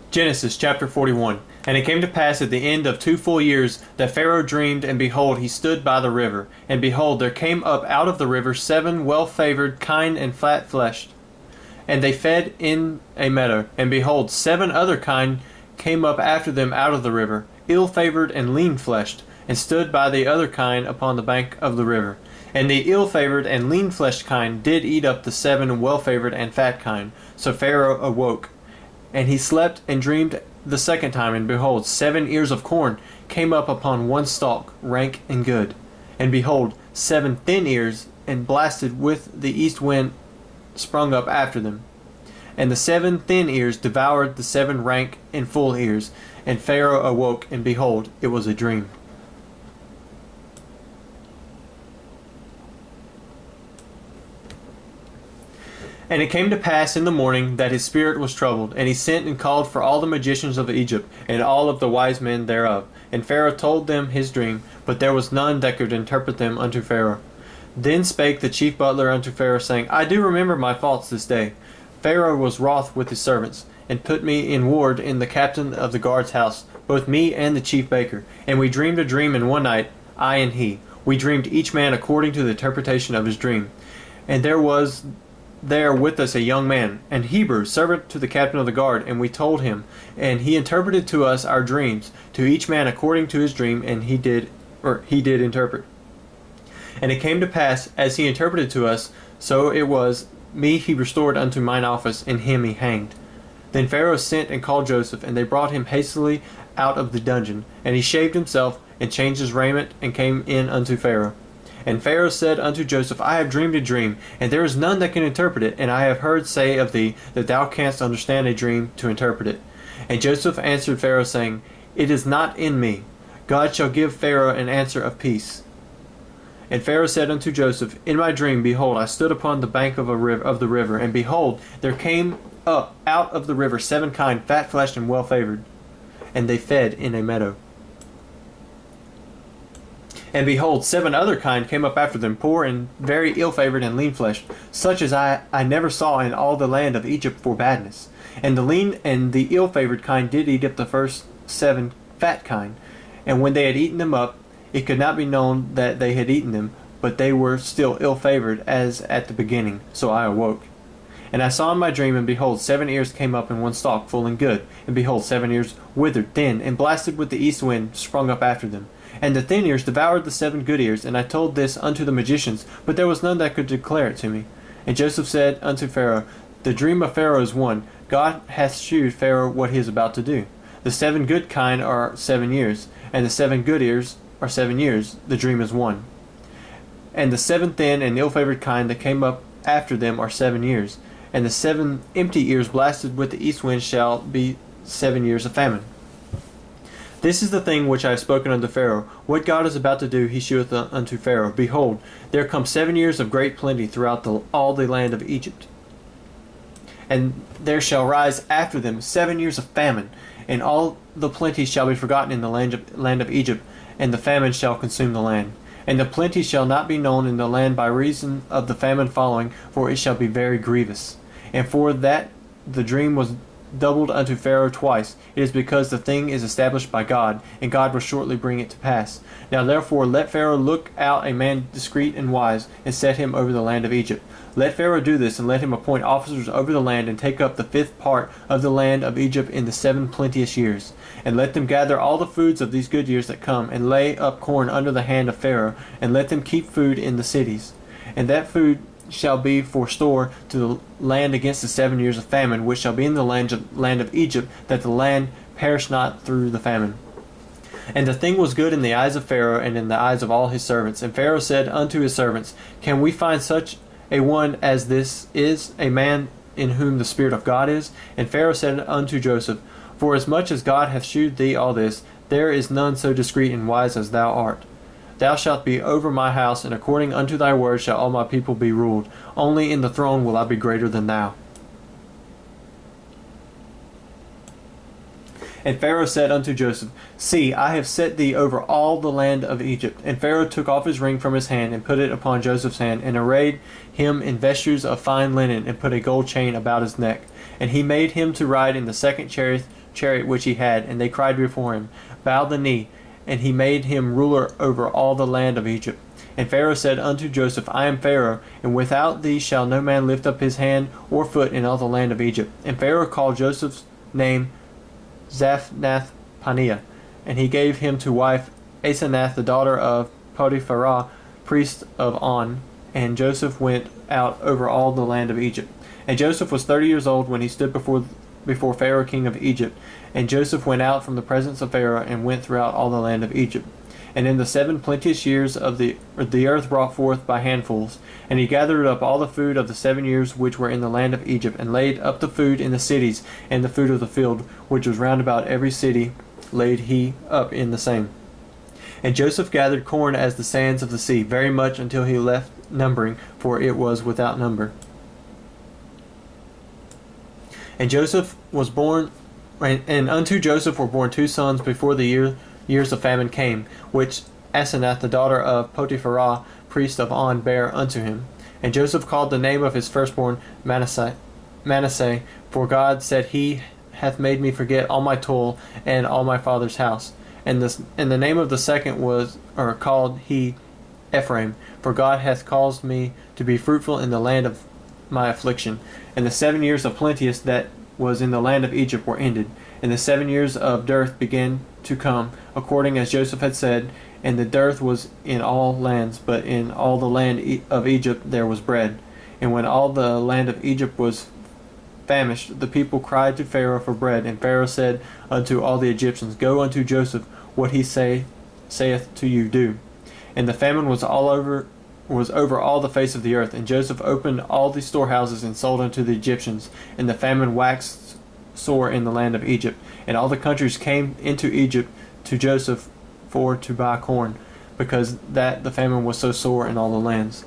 Genesis chapter 41. And it came to pass at the end of 2 full years that Pharaoh dreamed, and behold, he stood by the river. And behold, there came up out of the river 7 well-favored, kind, and flat-fleshed. And they fed in a meadow. And behold, 7 other kind came up after them out of the river, ill-favored and lean-fleshed, and stood by the other kind upon the bank of the river. And the ill-favored and lean-fleshed kind did eat up the 7 well-favored and fat kind. So Pharaoh awoke. And he slept and dreamed the second time, and behold, 7 ears of corn came up upon one stalk, rank and good. And behold, 7 thin ears, and blasted with the east wind, sprung up after them. And the 7 thin ears devoured the 7 rank and full ears. And Pharaoh awoke, and behold, it was a dream. And it came to pass in the morning that his spirit was troubled, and he sent and called for all the magicians of Egypt, and all of the wise men thereof. And Pharaoh told them his dream, but there was none that could interpret them unto Pharaoh. Then spake the chief butler unto Pharaoh, saying, I do remember my faults this day. Pharaoh was wroth with his servants, and put me in ward in the captain of the guard's house, both me and the chief baker. And we dreamed a dream in one night, I and he. We dreamed each man according to the interpretation of his dream. And there was there with us a young man, an Hebrew, servant to the captain of the guard, and we told him, and he interpreted to us our dreams, to each man according to his dream, and he did interpret. And it came to pass, as he interpreted to us, so it was, me he restored unto mine office, and him he hanged. Then Pharaoh sent and called Joseph, and they brought him hastily out of the dungeon, and he shaved himself, and changed his raiment, and came in unto Pharaoh. And Pharaoh said unto Joseph, I have dreamed a dream, and there is none that can interpret it, and I have heard say of thee that thou canst understand a dream to interpret it. And Joseph answered Pharaoh, saying, It is not in me. God shall give Pharaoh an answer of peace. And Pharaoh said unto Joseph, In my dream, behold, I stood upon the bank of the river, and behold, there came up out of the river 7 kind, fat-fleshed and well-favored, and they fed in a meadow. And behold, 7 other kind came up after them, poor and very ill-favored and lean-fleshed, such as I never saw in all the land of Egypt for badness. And the lean and the ill-favored kind did eat up the first 7 fat kind. And when they had eaten them up, it could not be known that they had eaten them, but they were still ill-favored as at the beginning. So I awoke. And I saw in my dream, and behold, 7 ears came up in one stalk, full and good. And behold, 7 ears withered, thin, and blasted with the east wind, sprung up after them. And the thin ears devoured the 7 good ears, and I told this unto the magicians, but there was none that could declare it to me. And Joseph said unto Pharaoh, The dream of Pharaoh is one. God hath shewed Pharaoh what he is about to do. The 7 good kind are 7 years, and the 7 good ears are 7 years. The dream is one. And the 7 thin and ill-favored kind that came up after them are 7 years, and the 7 empty ears blasted with the east wind shall be 7 years of famine. This is the thing which I have spoken unto Pharaoh. What God is about to do, he sheweth unto Pharaoh. Behold, there come 7 years of great plenty throughout all the land of Egypt. And there shall rise after them 7 years of famine, and all the plenty shall be forgotten in the land of Egypt, and the famine shall consume the land. And the plenty shall not be known in the land by reason of the famine following, for it shall be very grievous. And for that the dream was doubled unto Pharaoh twice, it is because the thing is established by God, and God will shortly bring it to pass. Now therefore let Pharaoh look out a man discreet and wise, and set him over the land of Egypt. Let Pharaoh do this, and let him appoint officers over the land, and take up the 5th part of the land of Egypt in the 7 plenteous years. And let them gather all the foods of these good years that come, and lay up corn under the hand of Pharaoh, and let them keep food in the cities. And that food shall be for store to the land against the 7 years of famine, which shall be in the land of Egypt, that the land perish not through the famine. And the thing was good in the eyes of Pharaoh, and in the eyes of all his servants. And Pharaoh said unto his servants, Can we find such a one as this is, a man in whom the Spirit of God is? And Pharaoh said unto Joseph, Forasmuch as God hath shewed thee all this, there is none so discreet and wise as thou art. Thou shalt be over my house, and according unto thy word shall all my people be ruled. Only in the throne will I be greater than thou. And Pharaoh said unto Joseph, See, I have set thee over all the land of Egypt. And Pharaoh took off his ring from his hand, and put it upon Joseph's hand, and arrayed him in vestures of fine linen, and put a gold chain about his neck. And he made him to ride in the second chariot which he had, and they cried before him, Bow the knee. And he made him ruler over all the land of Egypt. And Pharaoh said unto Joseph, I am Pharaoh, and without thee shall no man lift up his hand or foot in all the land of Egypt. And Pharaoh called Joseph's name Zaphnath-Paneah, and he gave him to wife Asenath, the daughter of Potiphar, priest of On. And Joseph went out over all the land of Egypt. And Joseph was 30 years old when he stood before Pharaoh king of Egypt. And Joseph went out from the presence of Pharaoh and went throughout all the land of Egypt. And in the 7 plenteous years of the earth brought forth by handfuls. And he gathered up all the food of the 7 years which were in the land of Egypt, and laid up the food in the cities, and the food of the field, which was round about every city, laid he up in the same. And Joseph gathered corn as the sands of the sea, very much until he left numbering, for it was without number. And Joseph was born, and unto Joseph were born 2 sons before the years of famine came, which Asenath, the daughter of Potiphar, priest of On, bare unto him. And Joseph called the name of his firstborn Manasseh, for God said, He hath made me forget all my toil and all my father's house. And the name of the second called he Ephraim, for God hath caused me to be fruitful in the land of my affliction. And the 7 years of plenteous that was in the land of Egypt were ended, and the 7 years of dearth began to come, according as Joseph had said. And the dearth was in all lands, but in all the land of Egypt there was bread. And when all the land of Egypt was famished, the people cried to Pharaoh for bread. And Pharaoh said unto all the Egyptians, Go unto Joseph, what he saith to you, do. And the famine was over all the face of the earth. And Joseph opened all the storehouses and sold unto the Egyptians. And the famine waxed sore in the land of Egypt. And all the countries came into Egypt to Joseph for to buy corn, because that the famine was so sore in all the lands.